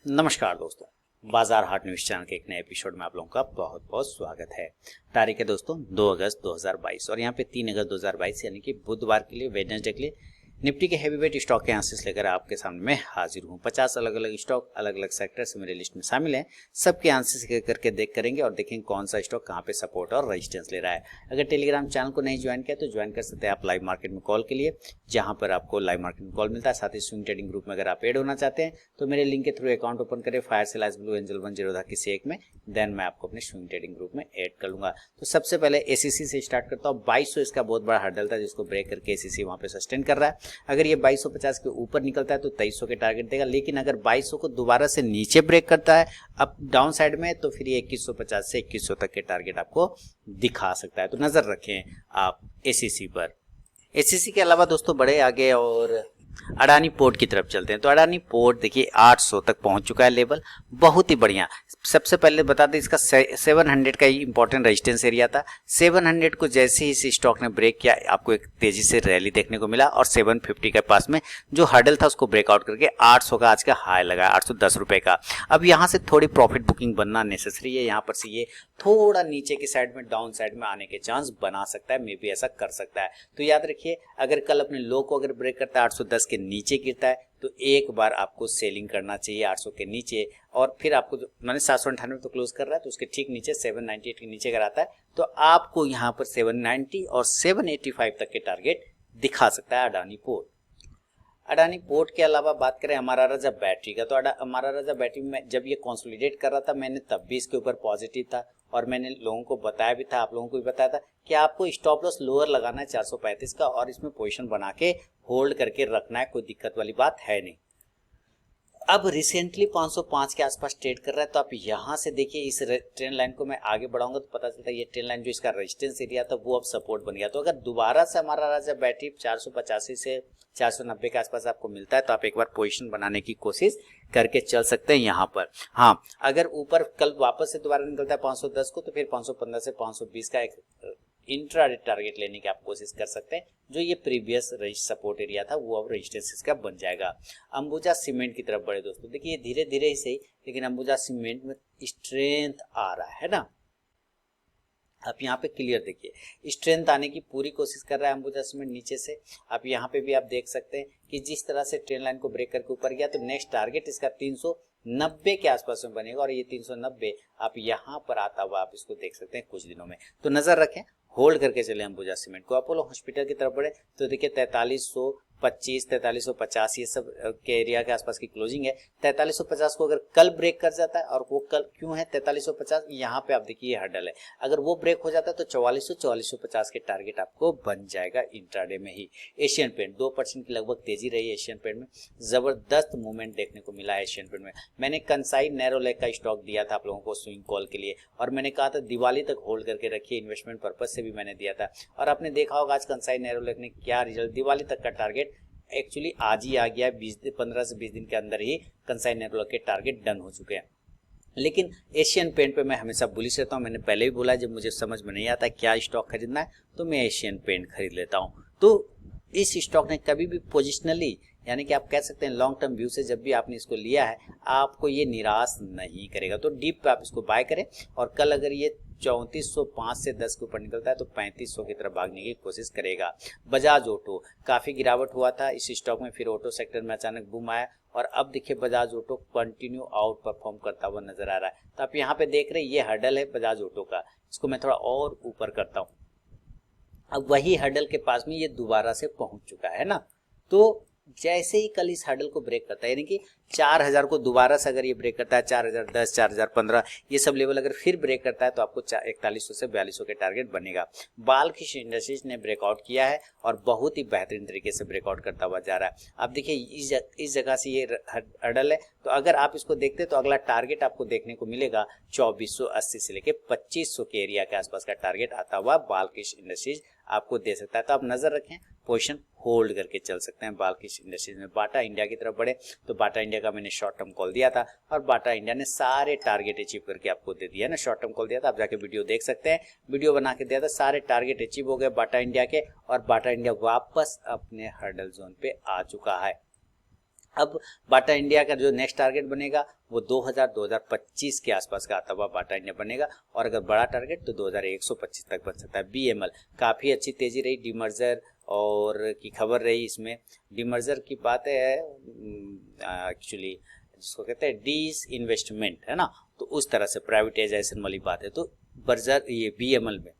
नमस्कार दोस्तों, बाजार हाट न्यूज चैनल के एक नए एपिसोड में आप लोगों का बहुत बहुत स्वागत है। तारीख है दोस्तों 2 अगस्त 2022 और यहाँ पे 3 अगस्त 2022 यानी कि बुधवार के लिए, वेडनेसडे के लिए निफ्टी के हैवी वेट स्टॉक के एनालिसिस लेकर आपके सामने मैं हाजिर हूँ। 50 अलग अलग स्टॉक अलग अलग सेक्टर से मेरे लिस्ट में शामिल हैं। सबके एनालिसिस करके देख करेंगे और देखेंगे कौन सा स्टॉक कहाँ पे सपोर्ट और रेजिस्टेंस ले रहा है। अगर टेलीग्राम चैनल को नहीं ज्वाइन किया तो ज्वाइन कर सकते हैं आप लाइव मार्केट में कॉल के लिए, जहां पर आपको लाइव मार्केट में कॉल मिलता है। साथ ही स्विंग ट्रेडिंग ग्रुप में अगर आप एड होना चाहते हैं तो मेरे लिंक के थ्रू अकाउंट ओपन करें फायर सेल ब्लू एंजल 1 किसी एक में, देन मैं आपको अपने स्विंग ट्रेडिंग ग्रुप में ऐड कर लूंगा। तो सबसे पहले एसीसी से स्टार्ट करता हूँ। 2200 इसका बहुत बड़ा हर्डल था जिसको ब्रेक करके एसीसी वहां पे सस्टेन कर रहा है। अगर ये 2250 के ऊपर निकलता है तो 2300 के टारगेट देगा, लेकिन अगर 2200 को दोबारा से नीचे ब्रेक करता है अप डाउन साइड में तो फिर ये 2150 से 2100 तक के टारगेट आपको दिखा सकता है। तो नजर रखें आप एसीसी पर। एसीसी के अलावा दोस्तों बड़े आगे और अडानी पोर्ट की तरफ चलते हैं। तो अडानी पोर्ट देखिए 800 तक पहुंच चुका है लेवल, बहुत ही बढ़िया। सबसे पहले बता दें इसका 700 का ही इंपॉर्टेंट रेजिस्टेंस एरिया था। 700 को जैसे ही इस स्टॉक ने ब्रेक किया आपको एक तेजी से रैली देखने को मिला और 750 के पास में जो हर्डल था उसको ब्रेकआउट करके 800 का आज का हाई लगा, 810 रुपए का। अब यहाँ से थोड़ी प्रॉफिट बुकिंग बनना नेसेसरी है। यहाँ पर से ये थोड़ा नीचे की साइड में डाउन साइड में आने के चांस बना सकता है, मे बी ऐसा कर सकता है। तो याद रखिए अगर कल अपने लो को अगर ब्रेक करता है 810 के नीचे गिरता है तो एक बार आपको सेलिंग करना चाहिए 800 के नीचे, और फिर आपको मैंने 798 तो क्लोज कर रहा है तो उसके ठीक नीचे 798 के नीचे अगर आता है तो आपको यहाँ पर 790 और 785 तक के टारगेट दिखा सकता है अडानी पोर्ट। अडानी पोर्ट के अलावा बात करें हमारा राजा बैटरी का, तो हमारा राजा बैटरी में जब ये कंसोलिडेट कर रहा था मैंने तब भी इसके ऊपर पॉजिटिव था और मैंने लोगों को बताया भी था, आप लोगों को भी बताया था कि आपको स्टॉप लॉस लोअर लगाना है 435 का और इसमें पोजीशन बना के होल्ड करके रखना है, कोई दिक्कत वाली बात है नहीं। अब रिसेंटली 505 के आसपास ट्रेड कर रहा है, तो आप यहाँ से देखिए इस ट्रेंड लाइन को मैं आगे बढ़ाऊंगा तो पता चलता है ये ट्रेंड लाइन जो इसका रेजिस्टेंस एरिया था वो अब सपोर्ट बन गया। तो अगर दोबारा से हमारा राजा बैटरी 485 से 490 के आसपास आपको मिलता है तो आप एक बार पोजीशन बनाने की कोशिश करके चल सकते हैं यहाँ पर। हाँ, अगर ऊपर कल वापस से दोबारा निकलता है 510 को तो फिर 515 से 520 का एक इंट्राडे टारगेट लेने की आप कोशिश कर सकते हैं। जो ये प्रीवियस सपोर्ट एरिया था वो अब रेजिस्टेंस का बन जाएगा। अंबुजा सीमेंट की तरफ बढ़े दोस्तों, देखिए धीरे धीरे ही सही लेकिन अंबुजा सीमेंट में स्ट्रेंथ आ रहा है ना। आप यहाँ पे क्लियर देखिए स्ट्रेंथ आने की पूरी कोशिश कर रहा है अंबुजा सीमेंट नीचे से। आप यहाँ पे भी आप देख सकते हैं कि जिस तरह से ट्रेंड लाइन को ब्रेक करके ऊपर गया तो नेक्स्ट टारगेट इसका 390 के आसपास में बनेगा और ये 390 आप यहाँ पर आता हुआ आप इसको देख सकते हैं कुछ दिनों में। तो नजर रखें, होल्ड करके चले अंबुजा सीमेंट को। अपोलो हॉस्पिटल की तरफ बढ़े तो देखिए 4325 4350 ये सब के एरिया के आसपास की क्लोजिंग है। 4350 को अगर कल ब्रेक कर जाता है, और वो कल क्यों है 4350, यहाँ पे आप देखिए ये हर्डल है, अगर वो ब्रेक हो जाता है तो 4450 के टारगेट आपको बन जाएगा इंट्राडे में ही। एशियन पेंट 2% की लगभग तेजी रही है एशियन पेंट में, जबरदस्त मूवमेंट देखने को मिला है एशियन पेंट में। मैंने कंसाई नैरो लेग का स्टॉक दिया था आप लोगों को स्विंग कॉल के लिए और मैंने कहा था दिवाली तक होल्ड करके रखिए, इन्वेस्टमेंट पर्पज से भी मैंने दिया था। और आपने देखा होगा आज कंसाई नैरो लेग ने क्या रिजल्ट, दिवाली तक का टारगेट एक्चुअली आज ही आ गया, 15 से 20 दिन के अंदर ही कंसाई नैरो लेग के टारगेट डन हो चुके हैं। लेकिन एशियन पेंट पे मैं हमेशा बुलिश रहता हूँ। मैंने पहले भी बोला जब मुझे समझ में नहीं आता क्या स्टॉक खरीदना है तो मैं एशियन पेंट खरीद लेता हूँ। तो इस स्टॉक ने कभी भी पोजिशनली यानी कि आप कह सकते हैं लॉन्ग टर्म व्यू से जब भी आपने इसको लिया है आपको ये निराश नहीं करेगा। तो डीप पे आप इसको बाय करें और कल अगर ये 3405 से 10 के ऊपर निकलता है तो 3500 की तरफ भागने की कोशिश करेगा। बजाज ऑटो काफी गिरावट हुआ था इस स्टॉक में, फिर ऑटो सेक्टर में अचानक बूम आया और अब देखिए Bajaj auto continue out perform करता हुआ नजर आ रहा है। तो आप यहाँ पे देख रहे हैं ये हर्डल है बजाज ऑटो का, इसको मैं थोड़ा और ऊपर करता हूँ। अब वही हर्डल के पास में ये दोबारा से पहुंच चुका है ना। तो जैसे ही कल इस हर्डल को ब्रेक करता है यानी कि 4000 को दोबारा से अगर ये ब्रेक करता है 4010 4015 ये सब लेवल अगर फिर ब्रेक करता है तो आपको 4100 से 4200 के टारगेट बनेगा। बालकृष्ण इंडस्ट्रीज ने ब्रेकआउट किया है और बहुत ही बेहतरीन तरीके से ब्रेकआउट करता हुआ जा रहा है। आप देखिए इस जगह से ये हर्डल है, तो अगर आप इसको देखते तो अगला टारगेट आपको देखने को मिलेगा 2480 से लेके 2500 के एरिया के आसपास का टारगेट आता हुआ बालकृष्ण इंडस्ट्रीज आपको दे सकता है। तो आप नजर रखें, पोजीशन होल्ड करके चल सकते हैं बालकृष्ण इंडस्ट्रीज में। बाटा इंडिया की तरफ बढ़े तो बाटा इंडिया का मैंने शॉर्ट टर्म कॉल दिया था और बाटा इंडिया ने सारे टारगेट अचीव करके आपको दे दिया ना। शॉर्ट टर्म कॉल दिया था, आप जाके वीडियो देख सकते हैं, वीडियो बना के दिया था, सारे टारगेट अचीव हो गए बाटा इंडिया के और बाटा इंडिया वापस अपने हर्डल जोन पे आ चुका है। अब बाटा इंडिया का जो नेक्स्ट टारगेट बनेगा वो 2025 के आसपास का आता हुआ बाटा इंडिया बनेगा, और अगर बड़ा टारगेट तो 2125 तक बन सकता है। बीएमएल काफ़ी अच्छी तेजी रही, डीमर्जर और की खबर रही, इसमें डीमर्जर की बात है एक्चुअली जिसको कहते हैं डिस इन्वेस्टमेंट है ना, तो उस तरह से प्राइवेटाइजेशन वाली बात है। तो बर्जर ये बीएमएल में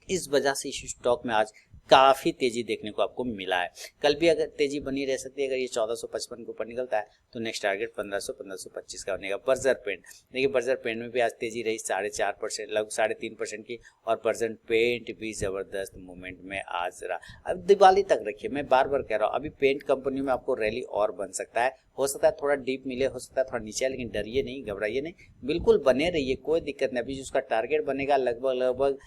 इस वजह से इस स्टॉक में आज काफ़ी तेजी देखने को आपको मिला है। कल भी अगर तेजी बनी रह सकती है, अगर ये 1455 के ऊपर निकलता है तो नेक्स्ट टारगेट 1525 का बनेगा। बर्जर पेंट देखिए, बर्जर पेंट में भी आज तेजी रही 4.5% लगभग 3.5% की, और बर्जर पेंट भी ज़बरदस्त मूवमेंट में आज रहा। अब दिवाली तक रखिए, मैं बार बार कह रहा हूँ, अभी पेंट कंपनियों में आपको रैली और बन सकता है, हो सकता है थोड़ा डीप मिले, हो सकता है थोड़ा नीचे, लेकिन डरिए नहीं, घबराइए नहीं, बिल्कुल बने रहिए, कोई दिक्कत नहीं। अभी उसका टारगेट बनेगा लगभग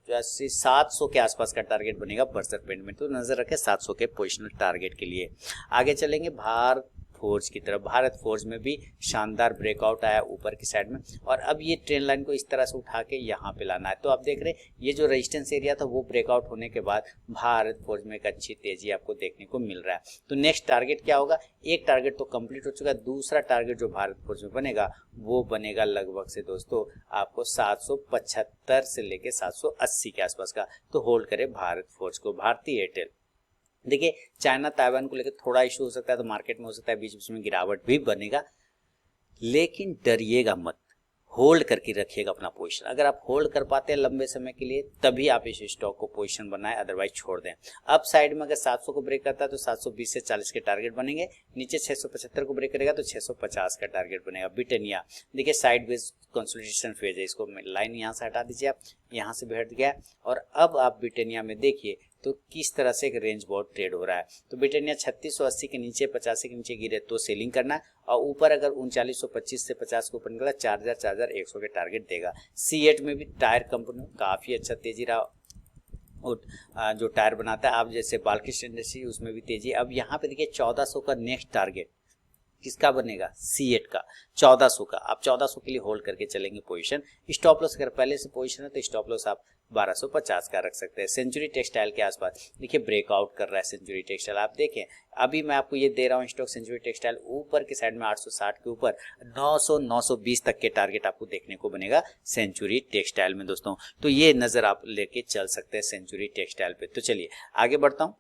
700 के आसपास का टारगेट बनेगा बर्जर पेंट में, तो नजर रखें 700 के पोजिशनल टारगेट के लिए। आगे चलेंगे भारत फोर्ज की तरफ। भारत फोर्ज में भी शानदार ब्रेकआउट आया ऊपर की साइड में, और अब ये ट्रेंड लाइन को इस तरह से उठा के यहाँ पे लाना है। तो आप देख रहे हैं ये जो रेजिस्टेंस एरिया था वो ब्रेकआउट होने के बाद भारत फोर्ज में एक अच्छी तेजी आपको देखने को मिल रहा है। तो नेक्स्ट टारगेट क्या होगा, एक टारगेट तो कंप्लीट हो चुका है, दूसरा टारगेट जो भारत फोर्ज में बनेगा वो बनेगा लगभग से दोस्तों आपको 775 से लेके 780 के आसपास का। तो होल्ड करें भारत फोर्ज को। भारतीय एयरटेल देखिए, चाइना ताइवान को लेकर थोड़ा इशू हो सकता है, तो मार्केट में हो सकता है बीच बीच में गिरावट भी बनेगा, लेकिन डरिएगा मत, होल्ड करके रखिएगा अपना पोजीशन। अगर आप होल्ड कर पाते हैं लंबे समय के लिए तभी आप इस स्टॉक को पोजीशन बनाएं, अदरवाइज छोड़ दें। अप साइड में अगर 700 को ब्रेक करता है तो 720 से 40 के टारगेट बनेंगे, नीचे 675 को ब्रेक करेगा तो 650 का टारगेट बनेगा। ब्रिटेनिया देखिए साइड बेस कंसोलिडेशन फेज है, इसको लाइन यहाँ से हटा दीजिए, आप यहाँ से भी हट गया, और अब आप ब्रिटेनिया में देखिए तो किस तरह से एक रेंज बहुत ट्रेड हो रहा है। तो ब्रिटेनिया 3680 के नीचे 85 के नीचे गिरे तो सेलिंग करना है, और ऊपर अगर 3925 से 50 के ऊपर निकला 4100 के टारगेट देगा। C8 में भी टायर कंपनी काफ़ी अच्छा तेजी रहा, जो टायर बनाता है आप जैसे बालकृष्ण इंडस्ट्री, उसमें भी तेजी। अब यहाँ पे देखिए 1400 का नेक्स्ट टारगेट किसका बनेगा, C8 का 1400 का। आप 1400 के लिए होल्ड करके चलेंगे पोजीशन। स्टॉप लॉस अगर पहले से पोजीशन है तो स्टॉप लॉस आप 1250 का रख सकते हैं। सेंचुरी टेक्सटाइल के आसपास देखिए ब्रेकआउट कर रहा है सेंचुरी टेक्सटाइल, आप देखें अभी मैं आपको ये दे रहा हूँ स्टॉक सेंचुरी टेक्सटाइल ऊपर की साइड में 860 के ऊपर 900-920 तक के टारगेट आपको देखने को बनेगा सेंचुरी टेक्सटाइल में दोस्तों। तो ये नजर आप लेके चल सकते हैं सेंचुरी टेक्सटाइल पे। तो चलिए आगे बढ़ता हूँ।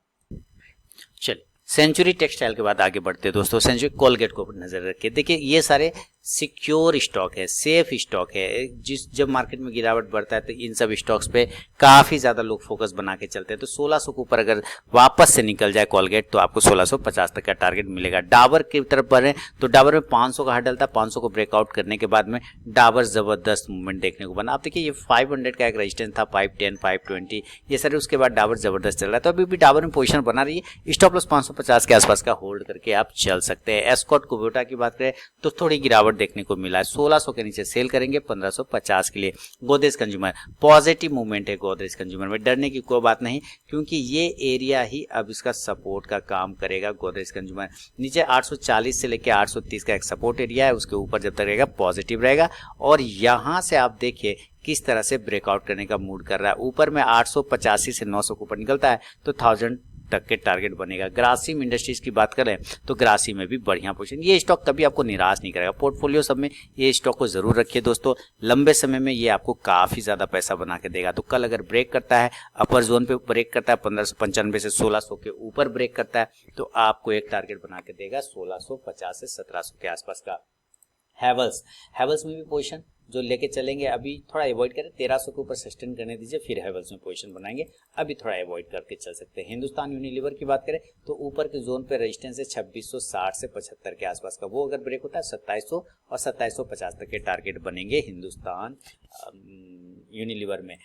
चलिए सेंचुरी टेक्सटाइल के बाद आगे बढ़ते हैं दोस्तों। सेंचुरी कोलगेट को नजर रखिए, देखिए ये सारे सिक्योर स्टॉक है, सेफ स्टॉक है। जब मार्केट में गिरावट बढ़ता है तो इन सब स्टॉक्स पे काफ़ी ज़्यादा लोग फोकस बना के चलते हैं। तो 1600 के ऊपर अगर वापस से निकल जाए कोलगेट तो आपको 1650 तक का टारगेट मिलेगा। डाबर की तरफ बढ़े तो डाबर में 500 का हडल था, 500 को ब्रेकआउट करने के बाद में डाबर ज़बरदस्त मूवमेंट देखने को बना। आप देखिए ये 500 का एक रेजिस्टेंस था, 510, 520 ये सारे, उसके बाद डाबर ज़बरदस्त चल रहा है। तो अभी भी डाबर में पोजीशन बना रही है, स्टॉप लॉस 550 के आसपास का होल्ड करके आप चल सकते हैं। एस्कॉर्ट कुबोटा की बात करें तो थोड़ी गिरावट देखने को मिला है, 1600 के नीचे सेल करेंगे 1550 के लिए। गोदरेज कंज्यूमर पॉजिटिव मूवमेंट है, गोदरेज कंज्यूमर में डरने की कोई बात नहीं, क्योंकि ये एरिया ही अब इसका सपोर्ट का काम करेगा। गोदरेज कंज्यूमर नीचे 840 से लेकर 830 का एक सपोर्ट एरिया है, उसके ऊपर जब तक रहेगा पॉजिटिव रहेगा, और यहाँ से आप देखिए किस तरह से ब्रेकआउट करने का मूड कर रहा है। ऊपर में 885 से 900 के ऊपर निकलता है तो 1000 तक के टारगेट बनेगा। ग्रासिम इंडस्ट्रीज की बात करें तो ग्रासी में भी बढ़िया पोजीशन, ये स्टॉक कभी आपको निराश नहीं करेगा। पोर्टफोलियो सब में ये स्टॉक को जरूर रखिए दोस्तों, लंबे समय में ये आपको काफी ज्यादा पैसा बना के देगा। तो कल अगर ब्रेक करता है, अपर जोन पे ब्रेक करता है 1595 से 1600 के ऊपर ब्रेक करता है तो आपको एक टारगेट बना के देगा 1650 से 1700 के आसपास का। हैवल्स में भी पोजीशन जो लेके चलेंगे, अभी थोड़ा अवॉइड करें, 1300 के ऊपर सस्टेन करने दीजिए, फिर हैवल्स में पोजीशन बनाएंगे, अभी थोड़ा अवॉइड करके चल सकते हैं। हिंदुस्तान यूनिलीवर की बात करें तो ऊपर के जोन पे रेजिस्टेंस है 2660 से 75 के आसपास का, वो अगर ब्रेक होता है 2700 और 2750 तक के टारगेट बनेंगे हिंदुस्तान यूनिलीवर में।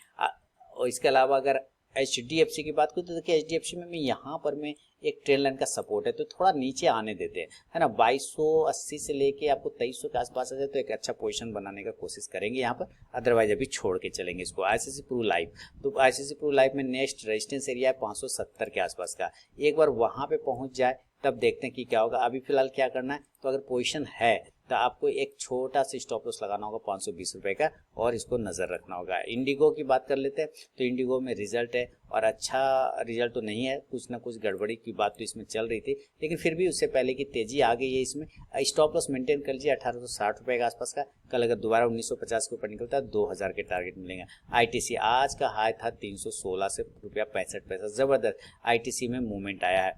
और इसके अलावा अगर HDFC की बात करूँ तो देखिए HDFC में यहाँ पर मैं एक ट्रेंड लाइन का सपोर्ट है तो थोड़ा नीचे आने देते हैं, है ना। 2280 से लेके आपको 2300 के आसपास आ जाए तो एक अच्छा पोजीशन बनाने का कोशिश करेंगे यहाँ पर, अदरवाइज अभी छोड़ के चलेंगे इसको। ICICI प्रू लाइफ, तो ICICI प्रू लाइफ में नेक्स्ट रेजिस्टेंस एरिया है 570 के आसपास का, एक बार वहाँ पे पहुँच जाए तब देखते हैं कि क्या होगा। अभी फिलहाल क्या करना है, तो अगर पोजीशन है तो आपको एक छोटा सा स्टॉप लॉस लगाना होगा 520 रुपए का, और इसको नज़र रखना होगा। इंडिगो की बात कर लेते हैं, तो इंडिगो में रिजल्ट है और अच्छा रिजल्ट तो नहीं है, कुछ ना कुछ गड़बड़ी की बात तो इसमें चल रही थी, लेकिन फिर भी उससे पहले की तेजी आ गई है। इसमें स्टॉप लॉस मेंटेन कर लीजिए 1860 रुपए के आसपास का। कल अगर दोबारा 1950 के ऊपर निकलता है 2000 के टारगेट मिलेंगे। आईटीसी आज का हाई था 316 से रुपया 65 पैसा, जबरदस्त आईटीसी में मूवमेंट आया है।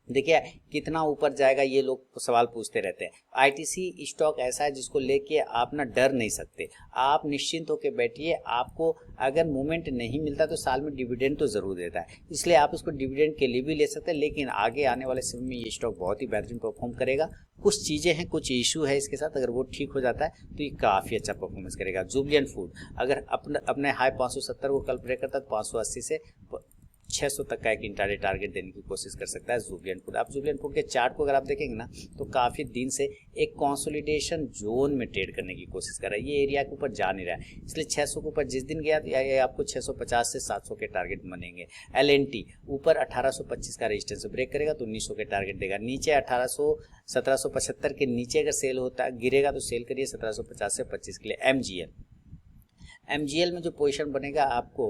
देखिए कितना ऊपर जाएगा ये लोग सवाल पूछते रहते हैं। आईटीसी स्टॉक ऐसा है जिसको लेके आप ना डर नहीं सकते, आप निश्चिंत होकर बैठिए। आपको अगर मूवमेंट नहीं मिलता तो साल में डिविडेंड तो जरूर देता है, इसलिए आप इसको डिविडेंड के लिए भी ले सकते हैं, लेकिन आगे आने वाले समय में ये स्टॉक बहुत ही बेहतरीन परफॉर्म करेगा। कुछ चीज़ें हैं, कुछ इशू है इसके साथ, अगर वो ठीक हो जाता है तो ये काफ़ी अच्छा परफॉर्मेंस करेगा। जुबिलेंट फूड अगर अपने हाई 570 को कल ब्रेक करता है तो 580 से 600 तक का एक इंट्राडे टारगेट देने की कोशिश कर सकता है जुबिलेंट फूड। आप जुबिलेंट फूड के चार्ट को अगर आप देखेंगे ना, तो काफ़ी दिन से एक कंसोलिडेशन जोन में ट्रेड करने की कोशिश कर रहा है, ये एरिया के ऊपर जा नहीं रहा है, इसलिए 600 के ऊपर जिस दिन गया तो ये आपको 650 से 700 के टारगेट बनेंगे। LNT ऊपर 1825 का रेजिस्टेंस ब्रेक करेगा तो 1900 के टारगेट देगा। नीचे 1775 के नीचे अगर सेल होता गिरेगा तो सेल करिए 1750 से 25 के लिए। MGL में जो पोजीशन बनेगा आपको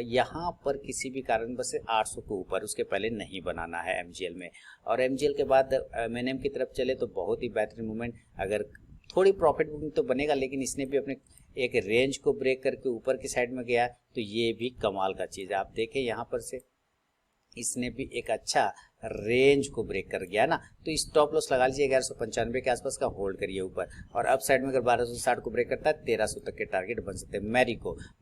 यहाँ पर किसी भी कारणवश से 800 के ऊपर, उसके पहले नहीं बनाना है MGL में। और MGL के बाद M&M की तरफ चले तो बहुत ही बेहतरीन मूवमेंट, अगर थोड़ी प्रॉफिट बुकिंग तो बनेगा, लेकिन इसने भी अपने एक रेंज को ब्रेक करके ऊपर की साइड में गया तो ये भी कमाल का चीज़ है। आप देखें यहाँ पर से इसने भी एक अच्छा रेंज को ब्रेक कर गया ना, तो स्टॉप लॉस लगा लीजिए 1195 के आसपास का, होल्ड करिए ऊपर। और अप साइड में अगर 1260 को ब्रेक करता है 1300 तक के टारगेट बन सकते हैं।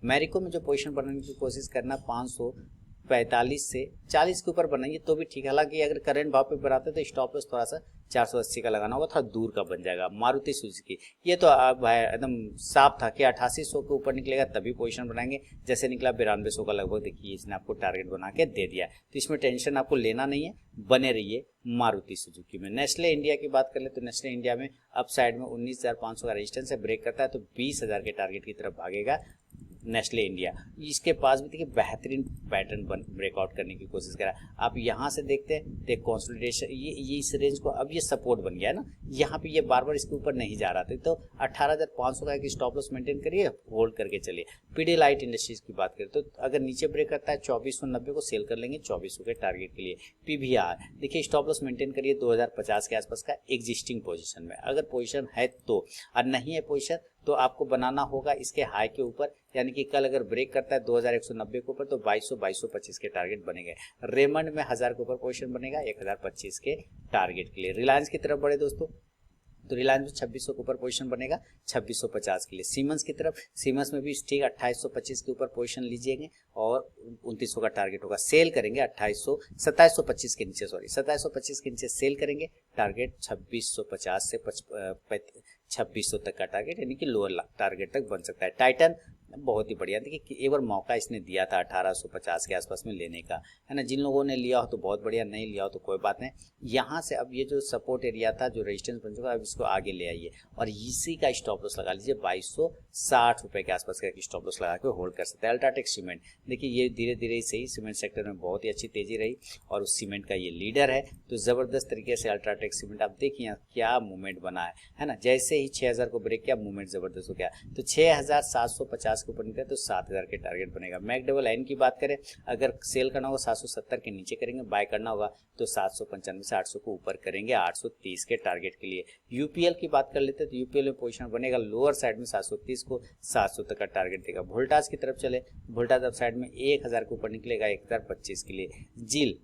मैरिको में जो पोजीशन बनाने की कोशिश करना 545 से 40 के ऊपर बनाइए तो भी ठीक है, हालांकि अगर करंट भाव पे बनाते तो स्टॉप लॉस थोड़ा सा 480 का लगाना होगा, थोड़ा दूर का बन जाएगा। मारुति सुजुकी ये तो एकदम साफ था कि 8800 के ऊपर निकलेगा तभी पोजीशन बनाएंगे, जैसे निकला 9200 का लगभग, देखिए इसने आपको टारगेट बना के दे दिया, तो इसमें टेंशन आपको लेना नहीं है, बने रहिए मारुति सुजुकी में। नेस्ले इंडिया की बात कर ले तो नेस्ले इंडिया में अप साइड में 19,500 का रेजिस्टेंस है, ब्रेक करता है तो 20,000 के टारगेट की तरफ भागेगा नेस्ले इंडिया। इसके पास भी देखिए बेहतरीन पैटर्न ब्रेकआउट करने की कोशिश करा। आप यहाँ से देखते हैं तो कंसोलिडेशन, ये इस रेंज को अब ये सपोर्ट बन गया है ना, यहाँ पे ये बार बार इसके ऊपर नहीं जा रहा था, तो 18,500 का एक स्टॉप लॉस मेंटेन करिए, होल्ड करके चलिए। पीडीलाइट इंडस्ट्रीज की बात करें तो अगर नीचे ब्रेक करता है 2490 को सेल कर लेंगे 2400 के टारगेट के लिए। PVR देखिए स्टॉप लॉस मेंटेन करिए 2050 के आसपास का एग्जिस्टिंग पोजीशन में, अगर पोजीशन है तो, और नहीं है पोजीशन तो आपको बनाना होगा इसके हाई के ऊपर, यानी कि कल अगर ब्रेक करता है 2190 के ऊपर तो 2225 के टारगेट बनेंगे। रेमंड में 1000 के ऊपर पोजीशन बनेगा 1025 के टारगेट के लिए। रिलायंस की तरफ बढ़े दोस्तों तो रिलायंस में 2600 के ऊपर पोजीशन बनेगा 2650 के लिए। सीमेंस की तरफ, सीमेंस में भी ठीक 2825 के ऊपर पोजीशन लीजिएगा और 2900 का टारगेट होगा, सेल करेंगे 2725 के नीचे, 2725 के नीचे सेल करेंगे, टारगेट 2650 से 2600 तक का टारगेट, यानी कि लोअर टारगेट तक बन सकता है। टाइटन बहुत ही बढ़िया, देखिए एक बार मौका इसने दिया था 1850 के आसपास में लेने का, है ना, जिन लोगों ने लिया हो तो बहुत बढ़िया, नहीं लिया हो तो कोई बात नहीं। यहाँ से अब ये जो सपोर्ट एरिया था, जो रेजिस्टेंस बन चुका है, अब इसको आगे ले आइए और इसी का स्टॉप लॉस लगा लीजिए 2260 रुपए के आसपास का स्टॉप लॉस लगा के होल्ड कर सकते हैं। अल्ट्राटेक सीमेंट देखिए ये धीरे धीरे सही, सीमेंट सेक्टर में बहुत ही अच्छी तेजी रही और उस सीमेंट का ये लीडर है, तो जबरदस्त तरीके से अल्ट्राटेक सीमेंट आप देखिए क्या मूवमेंट बना है ना, जैसे ही 6000 को ब्रेक किया मूवमेंट जबरदस्त हो गया, तो 6750 के ऊपर निकले तो 7000 के टारगेट बनेगा। मैकडबल एन की बात करें, अगर सेल करना होगा 770 के नीचे करेंगे, बाय करना होगा तो 795 से 800 को ऊपर करेंगे 830 के टारगेट के लिए। यूपीएल की बात कर लेते हैं तो यूपीएल में पोजीशन बनेगा लोअर साइड में 730 को 700 तक का टारगेट देगा। वोल्टास की तरफ चले, वोल्टास अप साइड में 1000 के ऊपर निकलेगा 1025 के लिए।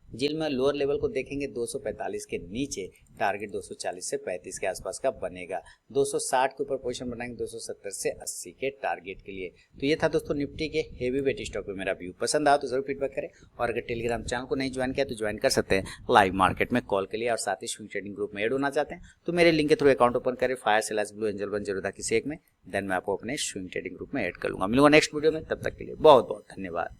जिल में लोअर लेवल को देखेंगे 245 के नीचे, टारगेट 240 से 35 के आसपास का बनेगा। 260 के ऊपर पोजीशन बनाएंगे 270 से 80 के टारगेट के लिए। तो ये था दोस्तों निफ्टी के हेवी वेट स्टॉक में मेरा व्यू। पसंद आया तो जरूर फीडबैक करें और अगर टेलीग्राम चैनल को नहीं ज्वाइन किया तो ज्वाइन कर सकते हैं लाइव मार्केट में कॉल के लिए, और साथ ही स्विंग ट्रेडिंग ग्रुप में ऐड होना चाहते हैं तो मेरे लिंक के थ्रू अकाउंट ओपन करें, FireSellers-Blue-Angel-1 किसी एक में, देन मैं आपको अपने स्विंग ट्रेडिंग ग्रुप में ऐड कर लूंगा। मिलूंगा नेक्स्ट वीडियो में, तब तक के लिए बहुत बहुत धन्यवाद।